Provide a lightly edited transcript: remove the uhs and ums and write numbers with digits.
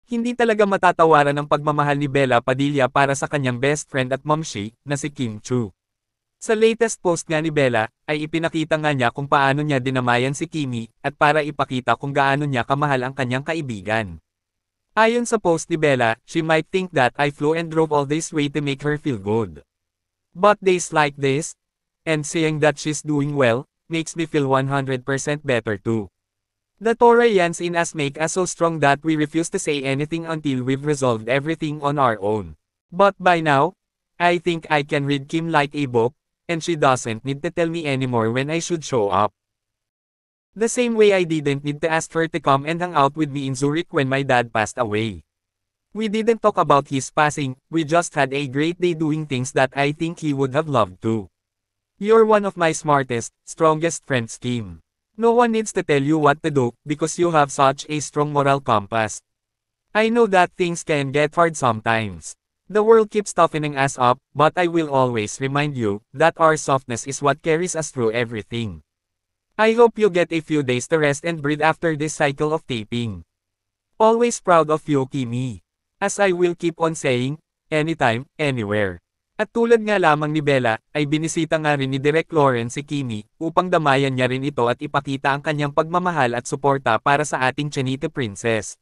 Hindi talaga matatawaran ang pagmamahal ni Bella Padilla para sa kanyang best friend at momshi, na si Kim Chu. Sa latest post nga ni Bella, ay ipinakita nga niya kung paano niya dinamayan si Kimi, at para ipakita kung gaano niya kamahal ang kanyang kaibigan. Ayon sa post ni Bella, she might think that I flew and drove all this way to make her feel good. But days like this, and seeing that she's doing well, makes me feel 100% better too. The Torayans in us make us so strong that we refuse to say anything until we've resolved everything on our own. But by now, I think I can read Kim like a book, and she doesn't need to tell me anymore when I should show up. The same way I didn't need to ask her to come and hang out with me in Zurich when my dad passed away. We didn't talk about his passing, we just had a great day doing things that I think he would have loved to. You're one of my smartest, strongest friends, Kim. No one needs to tell you what to do, because you have such a strong moral compass. I know that things can get hard sometimes. The world keeps toughening us up, but I will always remind you that our softness is what carries us through everything. I hope you get a few days to rest and breathe after this cycle of taping. Always proud of you, Kimi. As I will keep on saying, anytime, anywhere. At tulad nga lamang ni Bella, ay binisita nga rin ni Direk Lauren si Kimi, upang damayan niya rin ito at ipakita ang kanyang pagmamahal at suporta para sa ating Chinita Princess.